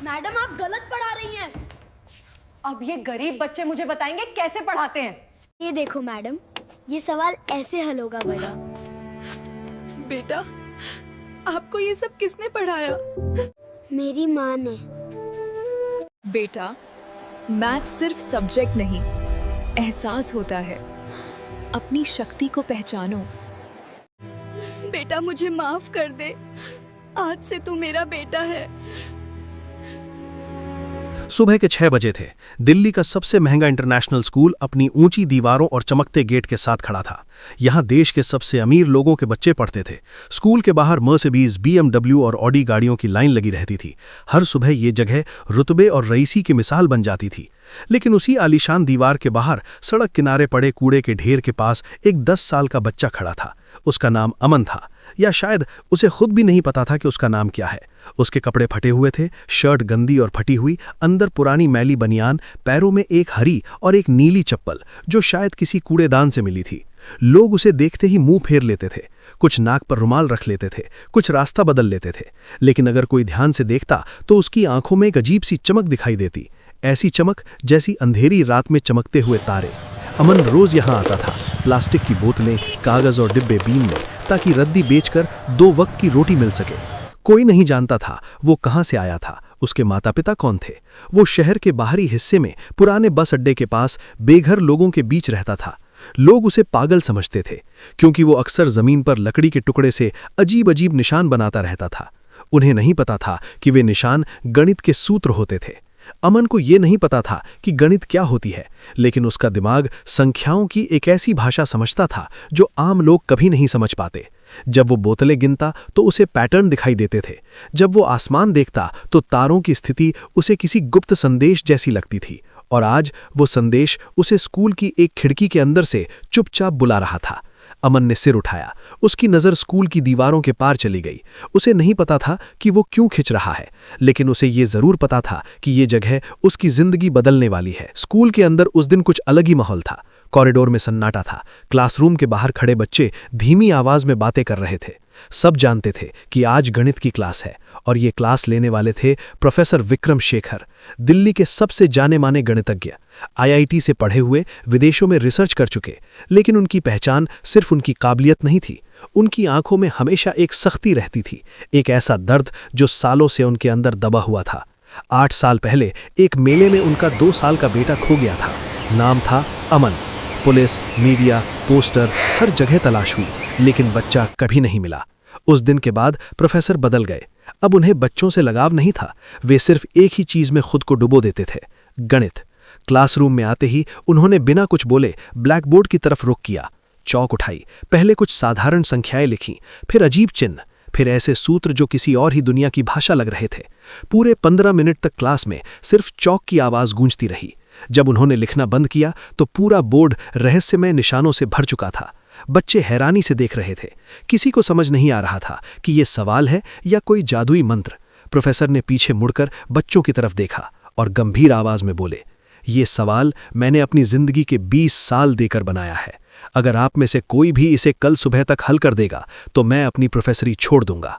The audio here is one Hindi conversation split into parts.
मैडम आप गलत पढ़ा रही हैं। अब ये गरीब बच्चे मुझे बताएंगे कैसे पढ़ाते हैं। ये देखो मैडम, ये सवाल ऐसे हल होगा बेटा। बेटा, आपको ये सब किसने पढ़ाया? मेरी माँ ने। बेटा, मैथ सिर्फ सब्जेक्ट नहीं, एहसास होता है। अपनी शक्ति को पहचानो। बेटा मुझे माफ कर दे, आज से तू मेरा बेटा है। सुबह के 6 बजे थे। दिल्ली का सबसे महंगा इंटरनेशनल स्कूल अपनी ऊंची दीवारों और चमकते गेट के साथ खड़ा था। यहां देश के सबसे अमीर लोगों के बच्चे पढ़ते थे। स्कूल के बाहर मर्सिडीज, BMW और ऑडी गाड़ियों की लाइन लगी रहती थी। हर सुबह ये जगह रुतबे और रईसी की मिसाल बन जाती थी। लेकिन उसी आलीशान दीवार के बाहर सड़क किनारे पड़े कूड़े के ढेर के पास एक 10 साल का बच्चा खड़ा था। उसका नाम अमन था, या शायद उसे खुद भी नहीं पता था कि उसका नाम क्या है। उसके कपड़े फटे हुए थे, शर्ट गंदी और फटी हुई, अंदर पुरानी मैली बनियान, पैरों में एक हरी और एक नीली चप्पल जो शायद किसी कूड़ेदान से मिली थी। लोग उसे देखते ही मुंह फेर लेते थे, कुछ नाक पर रुमाल रख लेते थे, कुछ रास्ता बदल लेते थे। लेकिन अगर कोई ध्यान से देखता तो उसकी आंखों में एक अजीब सी चमक दिखाई देती, ऐसी चमक जैसी अंधेरी रात में चमकते हुए तारे। अमन रोज यहाँ आता था, प्लास्टिक की बोतलें, कागज और डिब्बे बीनने, ताकि रद्दी बेचकर 2 वक्त की रोटी मिल सके। कोई नहीं जानता था वो कहाँ से आया था, उसके माता पिता कौन थे। वो शहर के बाहरी हिस्से में पुराने बस अड्डे के पास बेघर लोगों के बीच रहता था। लोग उसे पागल समझते थे क्योंकि वो अक्सर जमीन पर लकड़ी के टुकड़े से अजीब अजीब निशान बनाता रहता था। उन्हें नहीं पता था कि वे निशान गणित के सूत्र होते थे। अमन को ये नहीं पता था कि गणित क्या होती है, लेकिन उसका दिमाग संख्याओं की एक ऐसी भाषा समझता था जो आम लोग कभी नहीं समझ पाते। जब वो बोतलें गिनता तो उसे पैटर्न दिखाई देते थे। जब वो आसमान देखता तो तारों की स्थिति उसे किसी गुप्त संदेश जैसी लगती थी। और आज वो संदेश उसे स्कूल की एक खिड़की के अंदर से चुपचाप बुला रहा था। अमन ने सिर उठाया। उसकी नज़र स्कूल की दीवारों के पार चली गई। उसे नहीं पता था कि वो क्यों खिंच रहा है, लेकिन उसे ये जरूर पता था कि ये जगह उसकी जिंदगी बदलने वाली है। स्कूल के अंदर उस दिन कुछ अलग ही माहौल था। कॉरिडोर में सन्नाटा था। क्लासरूम के बाहर खड़े बच्चे धीमी आवाज में बातें कर रहे थे। सब जानते थे कि आज गणित की क्लास है और ये क्लास लेने वाले थे प्रोफेसर विक्रम शेखर, दिल्ली के सबसे जाने माने गणितज्ञ। IIT से पढ़े हुए, विदेशों में रिसर्च कर चुके, लेकिन उनकी पहचान सिर्फ उनकी काबिलियत नहीं थी। उनकी आंखों में हमेशा एक सख्ती रहती थी, एक ऐसा दर्द जो सालों से उनके अंदर दबा हुआ था। 8 साल पहले एक मेले में उनका 2 साल का बेटा खो गया था। नाम था अमन। पुलिस, मीडिया, पोस्टर, हर जगह तलाश हुई, लेकिन बच्चा कभी नहीं मिला। उस दिन के बाद प्रोफेसर बदल गए। अब उन्हें बच्चों से लगाव नहीं था। वे सिर्फ एक ही चीज में खुद को डुबो देते थे, गणित। क्लासरूम में आते ही उन्होंने बिना कुछ बोले ब्लैक बोर्ड की तरफ रुख किया। चौक उठाई, पहले कुछ साधारण संख्याएं लिखीं, फिर अजीब चिन्ह, फिर ऐसे सूत्र जो किसी और ही दुनिया की भाषा लग रहे थे। पूरे 15 मिनट तक क्लास में सिर्फ चौक की आवाज गूंजती रही। जब उन्होंने लिखना बंद किया तो पूरा बोर्ड रहस्यमय निशानों से भर चुका था। बच्चे हैरानी से देख रहे थे। किसी को समझ नहीं आ रहा था कि ये सवाल है या कोई जादुई मंत्र। प्रोफेसर ने पीछे मुड़कर बच्चों की तरफ देखा और गंभीर आवाज में बोले, ये सवाल मैंने अपनी जिंदगी के 20 साल देकर बनाया है। अगर आप में से कोई भी इसे कल सुबह तक हल कर देगा तो मैं अपनी प्रोफेसरी छोड़ दूंगा।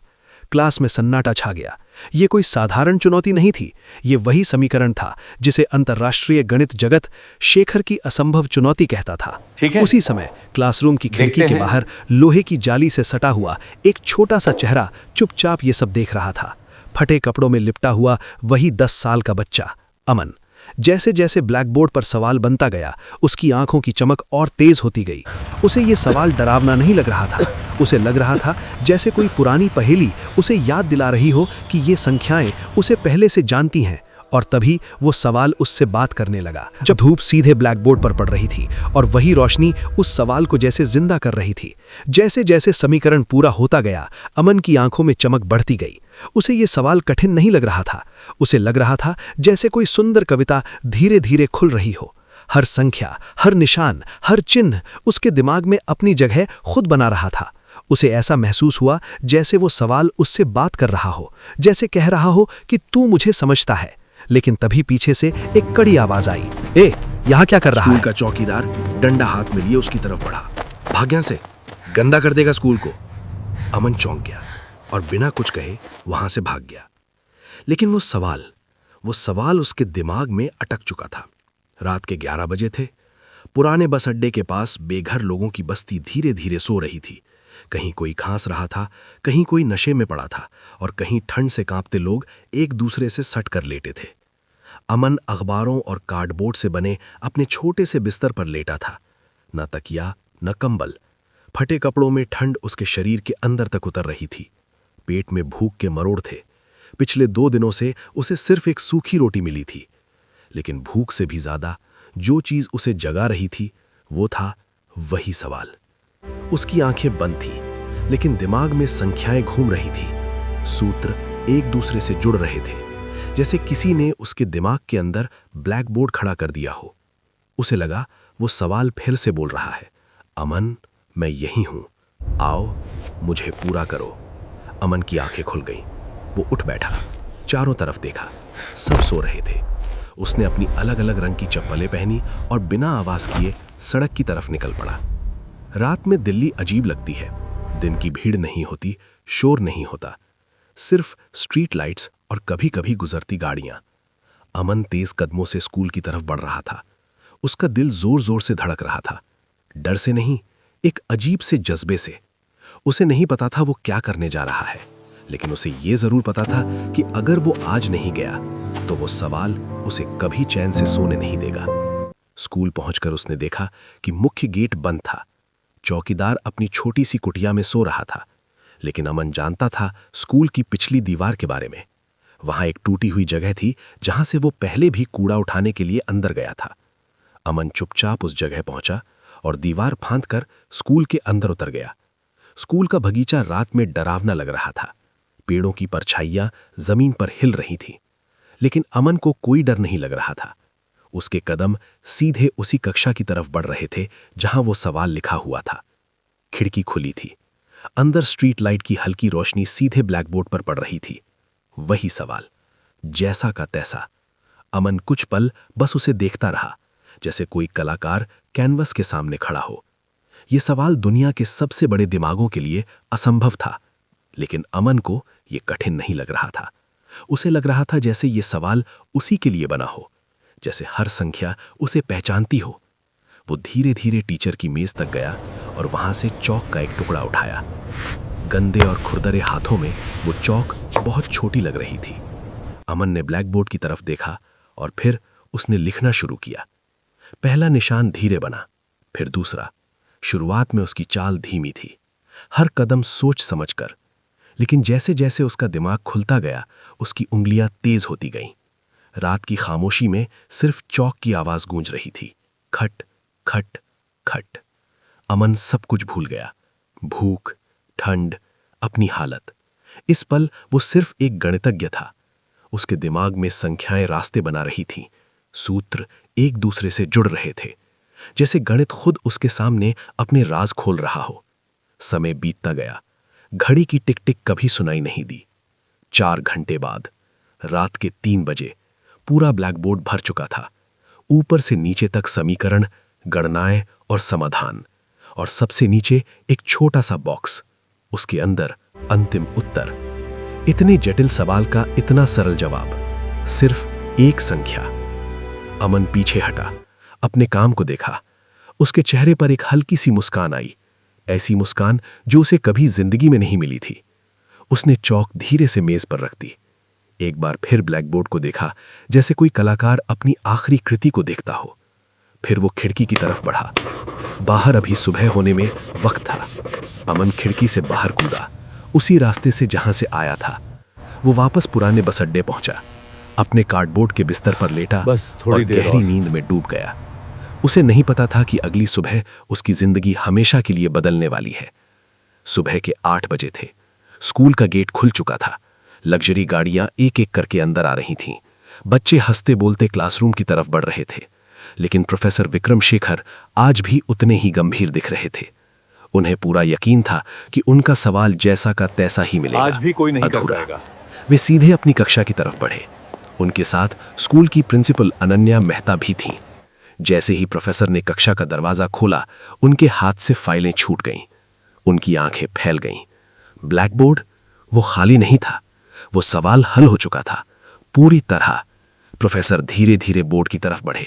क्लास में सन्नाटा छा गया। ये कोई साधारण चुनौती नहीं थी, ये वही समीकरण था जिसे अंतर्राष्ट्रीय गणित जगत शेखर की असंभव चुनौती कहता था। उसी समय क्लासरूम की खिड़की के बाहर लोहे की जाली से सटा हुआ एक छोटा सा चेहरा चुपचाप ये सब देख रहा था। फटे कपड़ों में लिपटा हुआ वही 10 साल का बच्चा, अमन। जैसे जैसे ब्लैकबोर्ड पर सवाल बनता गया, उसकी आंखों की चमक और तेज होती गई। उसे ये सवाल डरावना नहीं लग रहा था। उसे लग रहा था जैसे कोई पुरानी पहेली उसे याद दिला रही हो कि ये संख्याएं उसे पहले से जानती हैं। और तभी वो सवाल उससे बात करने लगा। जब धूप सीधे ब्लैकबोर्ड पर पड़ रही थी और वही रोशनी उस सवाल को जैसे जिंदा कर रही थी। जैसे जैसे समीकरण पूरा होता गया, अमन की आंखों में चमक बढ़ती गई। उसे ये सवाल कठिन नहीं लग रहा था। उसे लग रहा था जैसे कोई सुंदर कविता धीरे धीरे खुल रही हो। हर संख्या, हर निशान, हर चिन्ह उसके दिमाग में अपनी जगह खुद बना रहा था। उसे ऐसा महसूस हुआ जैसे वो सवाल उससे बात कर रहा हो, जैसे कह रहा हो कि तू मुझे समझता है। लेकिन तभी पीछे से एक कड़ी आवाज आई, ए, यहाँ क्या कर रहा है? स्कूल का चौकीदार डंडा हाथ में लिए उसकी तरफ बढ़ा। भाग यहाँ से, गंदा कर देगा स्कूल को। अमन चौंक गया और बिना कुछ कहे वहां से भाग गया। लेकिन वो सवाल, वो सवाल उसके दिमाग में अटक चुका था। रात के 11 बजे थे। पुराने बस अड्डे के पास बेघर लोगों की बस्ती धीरे धीरे सो रही थी। कहीं कोई खांस रहा था, कहीं कोई नशे में पड़ा था और कहीं ठंड से कांपते लोग एक दूसरे से सट कर लेटे थे। अमन अखबारों और कार्डबोर्ड से बने अपने छोटे से बिस्तर पर लेटा था। न तकिया न कंबल। फटे कपड़ों में ठंड उसके शरीर के अंदर तक उतर रही थी। पेट में भूख के मरोड़ थे। पिछले 2 दिनों से उसे सिर्फ एक सूखी रोटी मिली थी। लेकिन भूख से भी ज्यादा जो चीज उसे जगा रही थी वो था वही सवाल। उसकी आंखें बंद थीं, लेकिन दिमाग में संख्याएं घूम रही थी। सूत्र एक दूसरे से जुड़ रहे थे, जैसे किसी ने उसके दिमाग के अंदर ब्लैक बोर्ड खड़ा कर दिया हो। उसे लगा वो सवाल फिर से बोल रहा है, अमन मैं यही हूं, आओ मुझे पूरा करो। अमन की आंखें खुल गईं। वो उठ बैठा, चारों तरफ देखा, सब सो रहे थे। उसने अपनी अलग अलग रंग की चप्पलें पहनी और बिना आवाज किए सड़क की तरफ निकल पड़ा। रात में दिल्ली अजीब लगती है। दिन की भीड़ नहीं होती, शोर नहीं होता, सिर्फ स्ट्रीट लाइट्स और कभी कभी गुजरती गाड़ियां। अमन तेज कदमों से स्कूल की तरफ बढ़ रहा था। उसका दिल जोर जोर से धड़क रहा था, डर से नहीं, एक अजीब से जज्बे से। उसे नहीं पता था वो क्या करने जा रहा है, लेकिन उसे ये जरूर पता था कि अगर वो आज नहीं गया तो वो सवाल उसे कभी चैन से सोने नहीं देगा। स्कूल पहुंचकर उसने देखा कि मुख्य गेट बंद था। चौकीदार अपनी छोटी सी कुटिया में सो रहा था, लेकिन अमन जानता था स्कूल की पिछली दीवार के बारे में। वहां एक टूटी हुई जगह थी जहां से वो पहले भी कूड़ा उठाने के लिए अंदर गया था। अमन चुपचाप उस जगह पहुंचा और दीवार फांदकर स्कूल के अंदर उतर गया। स्कूल का बगीचा रात में डरावना लग रहा था। पेड़ों की परछाइयां जमीन पर हिल रही थीं, लेकिन अमन को कोई डर नहीं लग रहा था। उसके कदम सीधे उसी कक्षा की तरफ बढ़ रहे थे जहां वो सवाल लिखा हुआ था। खिड़की खुली थी। अंदर स्ट्रीट लाइट की हल्की रोशनी सीधे ब्लैकबोर्ड पर पड़ रही थी। वही सवाल, जैसा का तैसा। अमन कुछ पल बस उसे देखता रहा, जैसे कोई कलाकार कैनवस के सामने खड़ा हो। यह सवाल दुनिया के सबसे बड़े दिमागों के लिए असंभव था, लेकिन अमन को यह कठिन नहीं लग रहा था। उसे लग रहा था जैसे यह सवाल उसी के लिए बना हो, जैसे हर संख्या उसे पहचानती हो। वो धीरे धीरे टीचर की मेज तक गया और वहां से चौक का एक टुकड़ा उठाया। गंदे और खुरदरे हाथों में वो चौक बहुत छोटी लग रही थी। अमन ने ब्लैकबोर्ड की तरफ देखा और फिर उसने लिखना शुरू किया। पहला निशान धीरे बना, फिर दूसरा। शुरुआत में उसकी चाल धीमी थी, हर कदम सोच समझकर, लेकिन जैसे जैसे उसका दिमाग खुलता गया उसकी उंगलियां तेज होती गईं। रात की खामोशी में सिर्फ चौक की आवाज गूंज रही थी, खट खट खट। अमन सब कुछ भूल गया, भूख, ठंड, अपनी हालत। इस पल वो सिर्फ एक गणितज्ञ था। उसके दिमाग में संख्याएं रास्ते बना रही थीं, सूत्र एक दूसरे से जुड़ रहे थे, जैसे गणित खुद उसके सामने अपने राज खोल रहा हो। समय बीतता गया, घड़ी की टिक टिक कभी सुनाई नहीं दी। 4 घंटे बाद, रात के 3 बजे, पूरा ब्लैकबोर्ड भर चुका था। ऊपर से नीचे तक समीकरण, गणनाएं और समाधान, और सबसे नीचे एक छोटा सा बॉक्स, उसके अंदर अंतिम उत्तर। इतने जटिल सवाल का इतना सरल जवाब, सिर्फ एक संख्या। अमन पीछे हटा, अपने काम को देखा। उसके चेहरे पर एक हल्की सी मुस्कान आई, ऐसी मुस्कान जो उसे कभी जिंदगी में नहीं मिली थी। उसने चौक धीरे से मेज पर रख दी। एक बार फिर ब्लैकबोर्ड को देखा, जैसे कोई कलाकार अपनी आखिरी कृति को देखता हो। फिर वो खिड़की की तरफ बढ़ा। बाहर अभी सुबह होने में वक्त था। अमन खिड़की से बाहर कूदा, उसी रास्ते से जहां से आया था। वो वापस पुराने बस अड्डे पहुंचा, अपने कार्डबोर्ड के बिस्तर पर लेटा और गहरी नींद में डूब गया। उसे नहीं पता था कि अगली सुबह उसकी जिंदगी हमेशा के लिए बदलने वाली है। सुबह के 8 बजे थे। स्कूल का गेट खुल चुका था। लग्जरी गाड़ियां एक एक करके अंदर आ रही थीं। बच्चे हंसते बोलते क्लासरूम की तरफ बढ़ रहे थे, लेकिन प्रोफेसर विक्रम शेखर आज भी उतने ही गंभीर दिख रहे थे। उन्हें पूरा यकीन था कि उनका सवाल जैसा का तैसा ही मिलेगा, आज भी कोई नहीं कर अधूरा। पाएगा। वे सीधे अपनी कक्षा की तरफ बढ़े। उनके साथ स्कूल की प्रिंसिपल अनन्या मेहता भी थीं। जैसे ही प्रोफेसर ने कक्षा का दरवाजा खोला, उनके हाथ से फाइलें छूट गईं। उनकी आंखें फैल गईं। ब्लैकबोर्ड वो खाली नहीं था, वो सवाल हल हो चुका था, पूरी तरह। प्रोफेसर धीरे धीरे बोर्ड की तरफ बढ़े।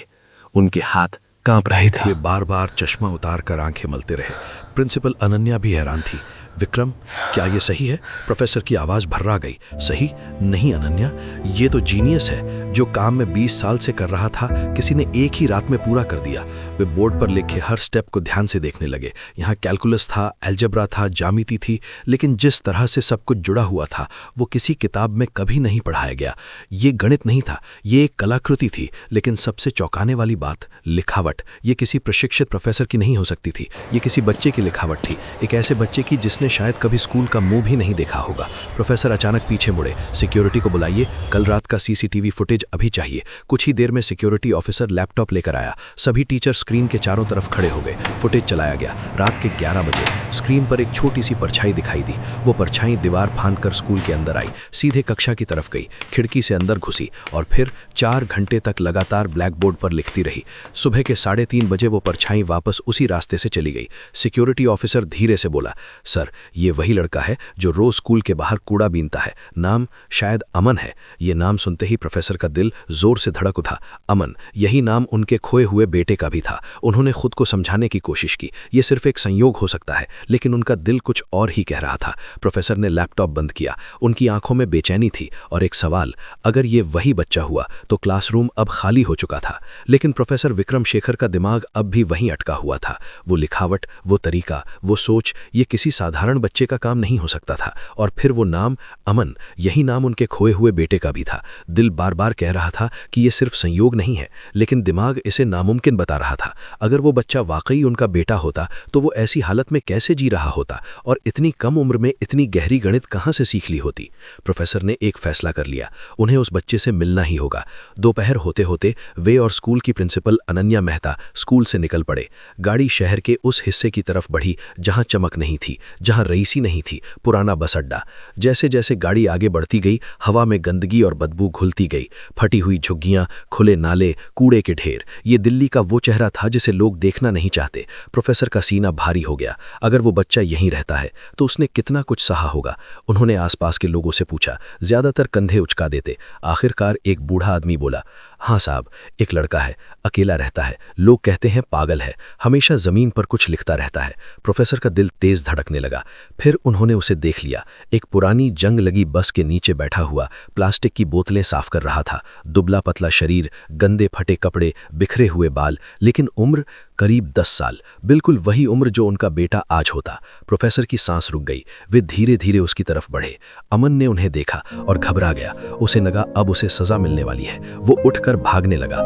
उनके हाथ कांप रहे थे। वे बार बार चश्मा उतार कर आंखें मलते रहे। प्रिंसिपल अनन्या भी हैरान थी। विक्रम, क्या ये सही है? प्रोफेसर की आवाज़ भर्रा गई। सही नहीं अनन्या, ये तो जीनियस है। जो काम में 20 साल से कर रहा था, किसी ने एक ही रात में पूरा कर दिया। वे बोर्ड पर लिखे हर स्टेप को ध्यान से देखने लगे। यहाँ कैलकुलस था, अलजेब्रा था, ज्यामिति थी, लेकिन जिस तरह से सब कुछ जुड़ा हुआ था वो किसी किताब में कभी नहीं पढ़ाया गया। ये गणित नहीं था, ये एक कलाकृति थी। लेकिन सबसे चौंकाने वाली बात, लिखावट। ये किसी प्रशिक्षित प्रोफेसर की नहीं हो सकती थी, ये किसी बच्चे की लिखावट थी। एक ऐसे बच्चे की जिसने शायद कभी स्कूल का मुंह भी नहीं देखा होगा। प्रोफेसर अचानक पीछे मुड़े। सिक्योरिटी को बुलाइए, कल रात का सीसीटीवी फुटेज अभी चाहिए। कुछ ही देर में सिक्योरिटी ऑफिसर लैपटॉप लेकर आया। सभी टीचर स्क्रीन के चारों तरफ खड़े हो गए। फुटेज चलाया गया। रात के 11 बजे स्क्रीन पर एक छोटी सी परछाई दिखाई दी। वो परछाई दीवार फांदकर स्कूल के अंदर आई, सीधे कक्षा की तरफ गई, खिड़की से अंदर घुसी और फिर 4 घंटे तक लगातार ब्लैक बोर्ड पर लिखती रही। सुबह के 3:30 बजे वो परछाई वापस उसी रास्ते से चली गई। सिक्योरिटी ऑफिसर धीरे से बोला, सर, ये वही लड़का है जो रोज स्कूल के बाहर कूड़ा बीनता है। नाम शायद अमन है। ये नाम सुनते ही प्रोफेसर का दिल जोर से धड़क उठा। अमन, यही नाम उनके खोए हुए बेटे का भी था। उन्होंने खुद को समझाने की कोशिश की, ये सिर्फ एक संयोग हो सकता है, लेकिन उनका दिल कुछ और ही कह रहा था। प्रोफेसर ने लैपटॉप बंद किया। उनकी आंखों में बेचैनी थी और एक सवाल, अगर ये वही बच्चा हुआ तो क्लासरूम अब खाली हो चुका था। लेकिन प्रोफेसर विक्रम शेखर का दिमाग अब भी वहीं अटका हुआ था। वो लिखावट, वो तरीका, वो सोच, ये किसी साधारण बच्चे का काम नहीं हो सकता था। और फिर वो नाम अमन, यही नाम उनके खोए हुए बेटे का भी था। दिल बार बार कह रहा था कि ये सिर्फ संयोग नहीं है, लेकिन दिमाग इसे नामुमकिन बता रहा था। अगर वो बच्चा वाकई उनका बेटा होता तो वो ऐसी हालत में कैसे जी रहा होता और इतनी कम उम्र में इतनी गहरी गणित कहाँ से सीख ली होती? प्रोफेसर ने एक फैसला कर लिया, उन्हें उस बच्चे से मिलना ही होगा। दोपहर होते होते वे और स्कूल की प्रिंसिपल अनन्या मेहता स्कूल से निकल पड़े। गाड़ी शहर के उस हिस्से की तरफ बढ़ी जहां चमक नहीं थी, जहां रईसी नहीं थी, पुराना बस अड्डा। जैसे जैसे गाड़ी आगे बढ़ती गई, हवा में गंदगी और बदबू घुलती गई। फटी हुई झुग्गियां, खुले नाले, कूड़े के ढेर। ये दिल्ली का वो चेहरा था जिसे लोग देखना नहीं चाहते। प्रोफेसर का सीना भारी हो गया। अगर वो बच्चा यहीं रहता है तो उसने कितना कुछ सहा होगा। उन्होंने आसपास के लोगों से पूछा, ज्यादातर कंधे उचका देते। आखिरकार एक बूढ़ा आदमी बोला, हाँ साहब, एक लड़का है, अकेला रहता है, लोग कहते हैं पागल है, हमेशा जमीन पर कुछ लिखता रहता है। प्रोफेसर का दिल तेज धड़कने लगा। फिर उन्होंने उसे देख लिया। एक पुरानी जंग लगी बस के नीचे बैठा हुआ, प्लास्टिक की बोतलें साफ कर रहा था। दुबला पतला शरीर, गंदे फटे कपड़े, बिखरे हुए बाल, लेकिन उम्र करीब 10 साल, बिल्कुल वही उम्र जो उनका बेटा आज होता। प्रोफेसर की सांस रुक गई। वे धीरे धीरे उसकी तरफ बढ़े। अमन ने उन्हें देखा और घबरा गया। उसे लगा अब उसे सजा मिलने वाली है। वो उठकर भागने लगा।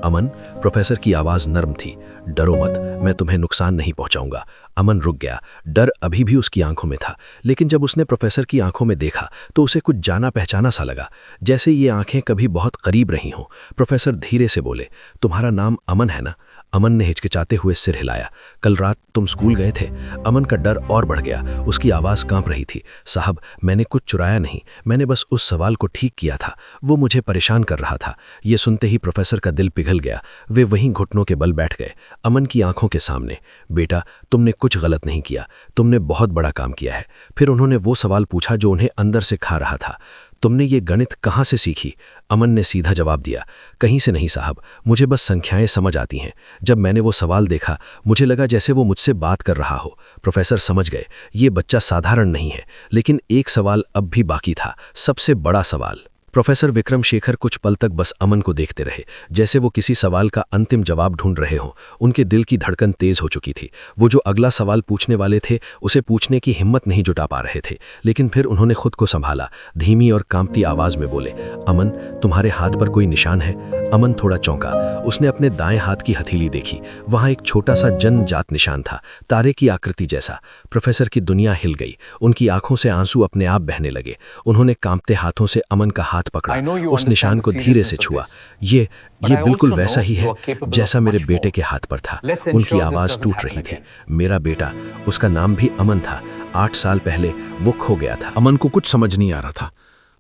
अमन, प्रोफेसर की आवाज नर्म थी, डरो मत, मैं तुम्हें नुकसान नहीं पहुंचाऊंगा। अमन रुक गया। डर अभी भी उसकी आंखों में था, लेकिन जब उसने प्रोफेसर की आंखों में देखा तो उसे कुछ जाना पहचाना सा लगा, जैसे ये आंखें कभी बहुत करीब रही हों। प्रोफेसर धीरे से बोले, तुम्हारा नाम अमन है ना? अमन ने हिचकिचाते हुए सिर हिलाया। कल रात तुम स्कूल गए थे? अमन का डर और बढ़ गया। उसकी आवाज़ कांप रही थी। साहब, मैंने कुछ चुराया नहीं, मैंने बस उस सवाल को ठीक किया था। वो मुझे परेशान कर रहा था। ये सुनते ही प्रोफेसर का दिल पिघल गया। वे वहीं घुटनों के बल बैठ गए, अमन की आंखों के सामने। बेटा, तुमने कुछ गलत नहीं किया, तुमने बहुत बड़ा काम किया है। फिर उन्होंने वो सवाल पूछा जो उन्हें अंदर से खा रहा था। तुमने ये गणित कहाँ से सीखी? अमन ने सीधा जवाब दिया, कहीं से नहीं साहब, मुझे बस संख्याएं समझ आती हैं। जब मैंने वो सवाल देखा, मुझे लगा जैसे वो मुझसे बात कर रहा हो। प्रोफेसर समझ गए, ये बच्चा साधारण नहीं है। लेकिन एक सवाल अब भी बाकी था, सबसे बड़ा सवाल। प्रोफेसर विक्रम शेखर कुछ पल तक बस अमन को देखते रहे, जैसे वो किसी सवाल का अंतिम जवाब ढूंढ रहे हों। उनके दिल की धड़कन तेज हो चुकी थी। वो जो अगला सवाल पूछने वाले थे उसे पूछने की हिम्मत नहीं जुटा पा रहे थे। लेकिन फिर उन्होंने खुद को संभाला। धीमी और कांपती आवाज में बोले, अमन, तुम्हारे हाथ पर कोई निशान है? अमन थोड़ा चौंका। उसने अपने दाएं हाथ की हथेली देखी। वहां एक छोटा सा जन्मजात निशान था, तारे की आकृति जैसा। प्रोफेसर की दुनिया हिल गई। उनकी आंखों से आंसू अपने आप बहने लगे। उन्होंने कांपते हाथों से अमन का हाथ पकड़ा, उस निशान को धीरे से छुआ। ये बिल्कुल वैसा ही है जैसा मेरे बेटे के हाथ पर था। उनकी आवाज टूट रही थी। मेरा बेटा, उसका नाम भी अमन था। 8 साल पहले वो खो गया था। अमन को कुछ समझ नहीं आ रहा था।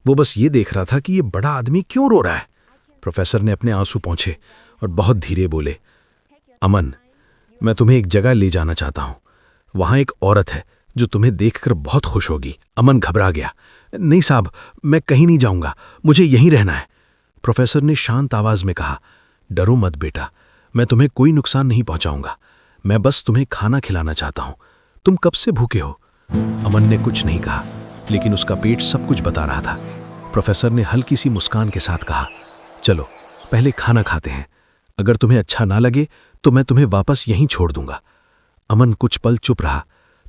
वो बस ये देख रहा था कि ये बड़ा आदमी क्यों रो रहा है। प्रोफेसर ने अपने आंसू पोंछे और बहुत धीरे बोले, अमन, मैं तुम्हें एक जगह ले जाना चाहता हूं। वहां एक औरत है जो तुम्हें देखकर बहुत खुश होगी। अमन घबरा गया। नहीं साहब, मैं कहीं नहीं जाऊंगा, मुझे यहीं रहना है। प्रोफेसर ने शांत आवाज में कहा, डरो मत बेटा, मैं तुम्हें कोई नुकसान नहीं पहुंचाऊंगा। मैं बस तुम्हें खाना खिलाना चाहता हूं। तुम कब से भूखे हो? अमन ने कुछ नहीं कहा, लेकिन उसका पेट सब कुछ बता रहा था। प्रोफेसर ने हल्की सी मुस्कान के साथ कहा, चलो पहले खाना खाते हैं। अगर तुम्हें अच्छा ना लगे तो मैं तुम्हें वापस यहीं छोड़ दूंगा। अमन कुछ पल चुप रहा,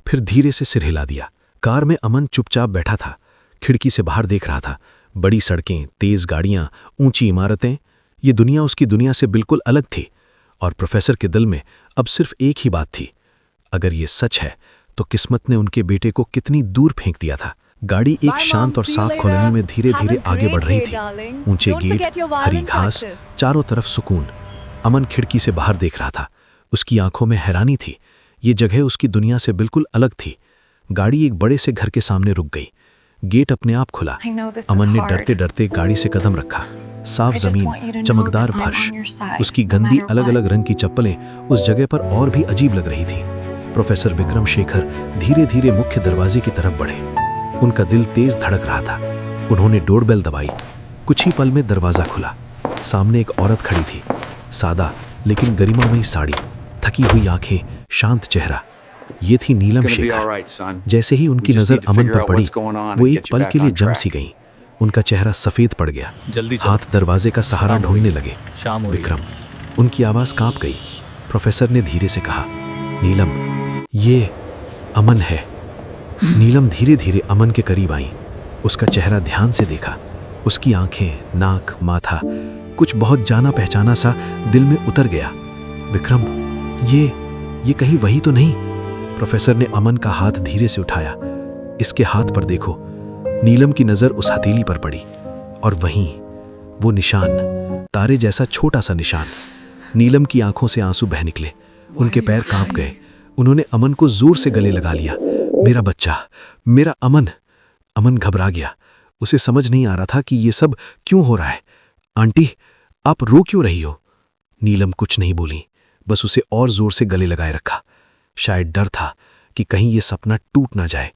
फिर धीरे से सिर हिला दिया। कार में अमन चुपचाप बैठा था, खिड़की से बाहर देख रहा था। बड़ी सड़कें, तेज गाड़ियां, ऊंची इमारतें, ये दुनिया उसकी दुनिया से बिल्कुल अलग थी। और प्रोफेसर के दिल में अब सिर्फ एक ही बात थी, अगर ये सच है तो किस्मत ने उनके बेटे को कितनी दूर फेंक दिया था। गाड़ी एक शांत और साफ कॉलोनी में धीरे धीरे आगे बढ़ रही थी। ऊंचे गेट, हरी घास, चारों तरफ सुकून। अमन खिड़की से बाहर देख रहा था, उसकी आंखों में हैरानी थी। ये जगह उसकी दुनिया से बिल्कुल अलग थी। गाड़ी एक बड़े से घर के सामने रुक गई। गेट अपने आप खुला। अमन ने डरते डरते गाड़ी से कदम रखा। साफ जमीन, चमकदार फर्श, उसकी गंदी अलग अलग रंग की चप्पलें उस जगह पर और भी अजीब लग रही थी। प्रोफेसर विक्रम शेखर धीरे धीरे मुख्य दरवाजे की तरफ बढ़े। उनका दिल तेज धड़क रहा था। उन्होंने डोरबेल दबाई। कुछ ही पल में दरवाजा खुला। सामने एक औरत खड़ी थी, सादा लेकिन गरिमामयी साड़ी, थकी हुई आंखें, शांत चेहरा। ये थी नीलम शेखर। जैसे ही उनकी नजर अमन पर पड़ी, वो एक पल के लिए जम सी गई। उनका चेहरा सफेद पड़ गया। हाथ दरवाजे का सहारा ढूंढने लगे। विक्रम, उनकी आवाज कांप गई। प्रोफेसर ने धीरे से कहा, नीलम, ये अमन है। नीलम धीरे धीरे अमन के करीब आई। उसका चेहरा ध्यान से देखा। उसकी आंखें, नाक, माथा, कुछ बहुत जाना पहचाना सा दिल में उतर गया। विक्रम, ये कहीं वही तो नहीं? प्रोफेसर ने अमन का हाथ धीरे से उठाया। इसके हाथ पर देखो। नीलम की नजर उस हथेली पर पड़ी, और वहीं वो निशान, तारे जैसा छोटा सा निशान। नीलम की आंखों से आंसू बह निकले। उनके पैर कांप गए। उन्होंने अमन को जोर से गले लगा लिया। मेरा बच्चा, मेरा अमन। अमन घबरा गया। उसे समझ नहीं आ रहा था कि ये सब क्यों हो रहा है। आंटी, आप रो क्यों रही हो? नीलम कुछ नहीं बोली, बस उसे और जोर से गले लगाए रखा। शायद डर था कि कहीं ये सपना टूट ना जाए।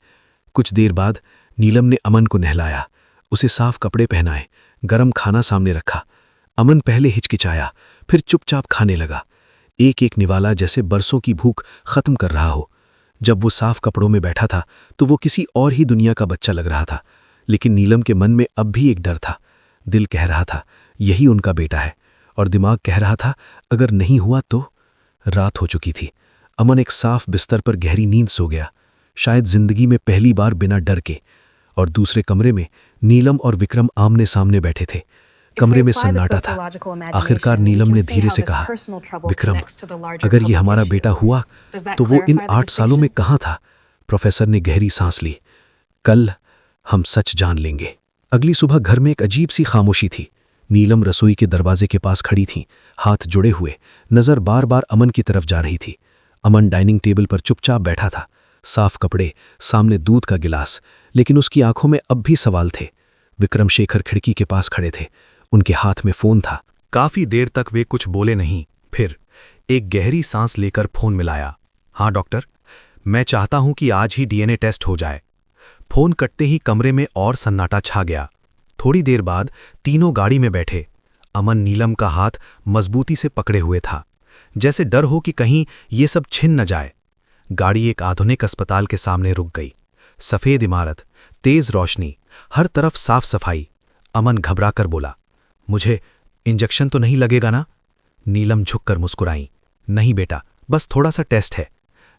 कुछ देर बाद नीलम ने अमन को नहलाया, उसे साफ कपड़े पहनाए, गरम खाना सामने रखा। अमन पहले हिचकिचाया, फिर चुपचाप खाने लगा, एक एक निवाला जैसे बरसों की भूख खत्म कर रहा हो। जब वो साफ कपड़ों में बैठा था तो वो किसी और ही दुनिया का बच्चा लग रहा था, लेकिन नीलम के मन में अब भी एक डर था। दिल कह रहा था यही उनका बेटा है, और दिमाग कह रहा था अगर नहीं हुआ तो। रात हो चुकी थी। अमन एक साफ बिस्तर पर गहरी नींद सो गया, शायद जिंदगी में पहली बार बिना डर के। और दूसरे कमरे में नीलम और विक्रम आमने सामने बैठे थे। कमरे में सन्नाटा था। आखिरकार नीलम ने धीरे से कहा, विक्रम, अगर ये हमारा बेटा हुआ तो वो इन 8 सालों में कहाँ था? प्रोफेसर ने गहरी सांस ली। कल हम सच जान लेंगे। अगली सुबह घर में एक अजीब सी खामोशी थी। नीलम रसोई के दरवाजे के पास खड़ी थी, हाथ जुड़े हुए, नजर बार बार अमन की तरफ जा रही थी। अमन डाइनिंग टेबल पर चुपचाप बैठा था, साफ कपड़े, सामने दूध का गिलास, लेकिन उसकी आंखों में अब भी सवाल थे। विक्रम शेखर खिड़की के पास खड़े थे, उनके हाथ में फोन था। काफी देर तक वे कुछ बोले नहीं, फिर एक गहरी सांस लेकर फोन मिलाया। हाँ डॉक्टर, मैं चाहता हूं कि आज ही डीएनए टेस्ट हो जाए। फोन कटते ही कमरे में और सन्नाटा छा गया। थोड़ी देर बाद तीनों गाड़ी में बैठे। अमन नीलम का हाथ मजबूती से पकड़े हुए था, जैसे डर हो कि कहीं ये सब छिन न जाए। गाड़ी एक आधुनिक अस्पताल के सामने रुक गई। सफेद इमारत, तेज रोशनी, हर तरफ साफ सफाई। अमन घबराकर बोला, मुझे इंजेक्शन तो नहीं लगेगा ना? नीलम झुककर मुस्कुराई, नहीं बेटा, बस थोड़ा सा टेस्ट है।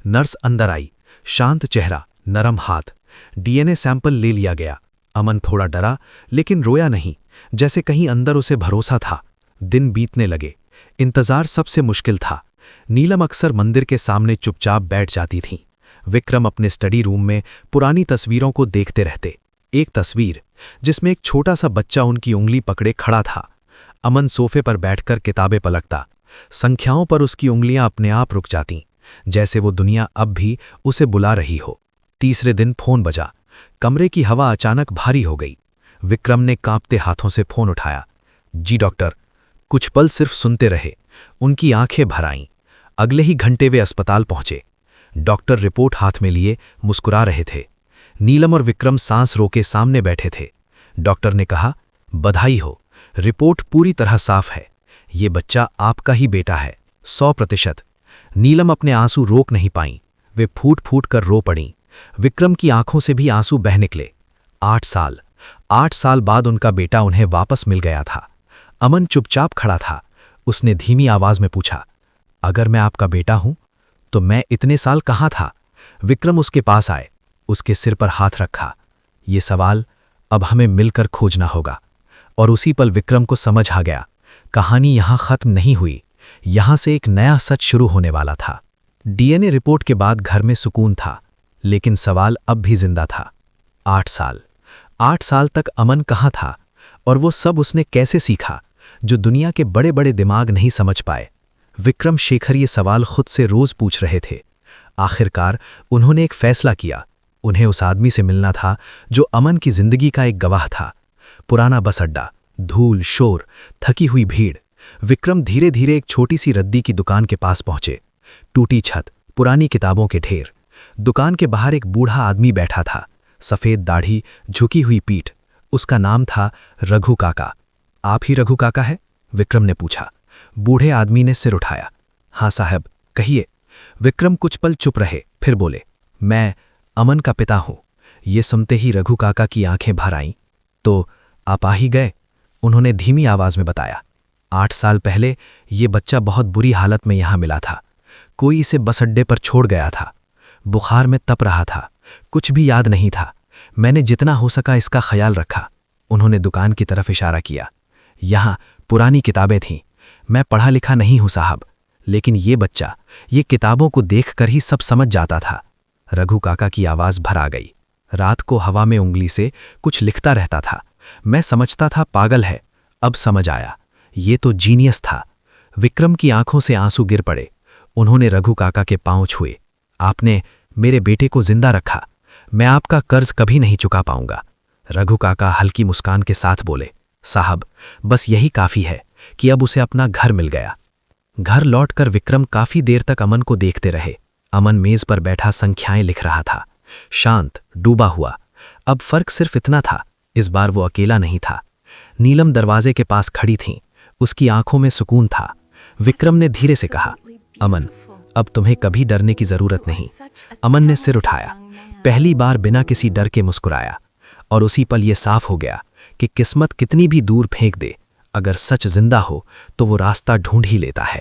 नर्स अंदर आई, शांत चेहरा, नरम हाथ। डीएनए सैंपल ले लिया गया। अमन थोड़ा डरा, लेकिन रोया नहीं, जैसे कहीं अंदर उसे भरोसा था। दिन बीतने लगे। इंतजार सबसे मुश्किल था। नीलम अक्सर मंदिर के सामने चुपचाप बैठ जाती थीं। विक्रम अपने स्टडी रूम में पुरानी तस्वीरों को देखते रहते। एक तस्वीर जिसमें एक छोटा सा बच्चा उनकी उंगली पकड़े खड़ा था। अमन सोफे पर बैठकर किताबें पलटता। संख्याओं पर उसकी उंगलियां अपने आप रुक जातीं, जैसे वो दुनिया अब भी उसे बुला रही हो। तीसरे दिन फोन बजा। कमरे की हवा अचानक भारी हो गई। विक्रम ने कांपते हाथों से फोन उठाया। जी डॉक्टर। कुछ पल सिर्फ सुनते रहे। उनकी आंखें भर आईं। अगले ही घंटे वे अस्पताल पहुंचे। डॉक्टर रिपोर्ट हाथ में लिए मुस्कुरा रहे थे। नीलम और विक्रम सांस रोके सामने बैठे थे। डॉक्टर ने कहा, बधाई हो, रिपोर्ट पूरी तरह साफ है। ये बच्चा आपका ही बेटा है, 100%। नीलम अपने आंसू रोक नहीं पाईं। वे फूट फूट कर रो पड़ीं। विक्रम की आंखों से भी आंसू बह निकले। 8 साल बाद उनका बेटा उन्हें वापस मिल गया था। अमन चुपचाप खड़ा था। उसने धीमी आवाज में पूछा, अगर मैं आपका बेटा हूं तो मैं इतने साल कहाँ था? विक्रम उसके पास आए, उसके सिर पर हाथ रखा। ये सवाल अब हमें मिलकर खोजना होगा। और उसी पल विक्रम को समझ आ गया, कहानी यहां खत्म नहीं हुई, यहां से एक नया सच शुरू होने वाला था। डीएनए रिपोर्ट के बाद घर में सुकून था, लेकिन सवाल अब भी जिंदा था। 8 साल तक अमन कहाँ था, और वो सब उसने कैसे सीखा जो दुनिया के बड़े बड़े दिमाग नहीं समझ पाए? विक्रम शेखर ये सवाल खुद से रोज पूछ रहे थे। आखिरकार उन्होंने एक फैसला किया। उन्हें उस आदमी से मिलना था जो अमन की जिंदगी का एक गवाह था। पुराना बस अड्डा, धूल, शोर, थकी हुई भीड़। विक्रम धीरे धीरे एक छोटी सी रद्दी की दुकान के पास पहुंचे। टूटी छत, पुरानी किताबों के ढेर। दुकान के बाहर एक बूढ़ा आदमी बैठा था, सफेद दाढ़ी, झुकी हुई पीठ। उसका नाम था रघु काका। आप ही रघु काका है? विक्रम ने पूछा। बूढ़े आदमी ने सिर उठाया। हाँ साहब, कहिए। विक्रम कुछ पल चुप रहे, फिर बोले, मैं अमन का पिता हूं। ये सुनते ही रघु काका की आंखें भर आईं। तो आप आ ही गए, उन्होंने धीमी आवाज में बताया। 8 साल पहले ये बच्चा बहुत बुरी हालत में यहां मिला था। कोई इसे बस अड्डे पर छोड़ गया था। बुखार में तप रहा था, कुछ भी याद नहीं था। मैंने जितना हो सका इसका ख्याल रखा। उन्होंने दुकान की तरफ इशारा किया। यहां पुरानी किताबें थीं। मैं पढ़ा लिखा नहीं हूं साहब, लेकिन ये बच्चा ये किताबों को देखकर ही सब समझ जाता था। रघु काका की आवाज भर आ गई। रात को हवा में उंगली से कुछ लिखता रहता था। मैं समझता था पागल है, अब समझ आया, ये तो जीनियस था। विक्रम की आंखों से आंसू गिर पड़े। उन्होंने रघु काका के पांव छुए। आपने मेरे बेटे को जिंदा रखा, मैं आपका कर्ज कभी नहीं चुका पाऊंगा। रघु काका हल्की मुस्कान के साथ बोले, साहब बस यही काफी है कि अब उसे अपना घर मिल गया। घर लौटकर विक्रम काफी देर तक अमन को देखते रहे। अमन मेज पर बैठा संख्याएं लिख रहा था, शांत, डूबा हुआ। अब फर्क सिर्फ इतना था, इस बार वो अकेला नहीं था। नीलम दरवाजे के पास खड़ी थीं, उसकी आंखों में सुकून था। विक्रम ने धीरे से कहा, अमन, अब तुम्हें कभी डरने की जरूरत नहीं। अमन ने सिर उठाया, पहली बार बिना किसी डर के मुस्कुराया। और उसी पल यह साफ हो गया कि किस्मत कितनी भी दूर फेंक दे, अगर सच जिंदा हो तो वो रास्ता ढूंढ ही लेता है।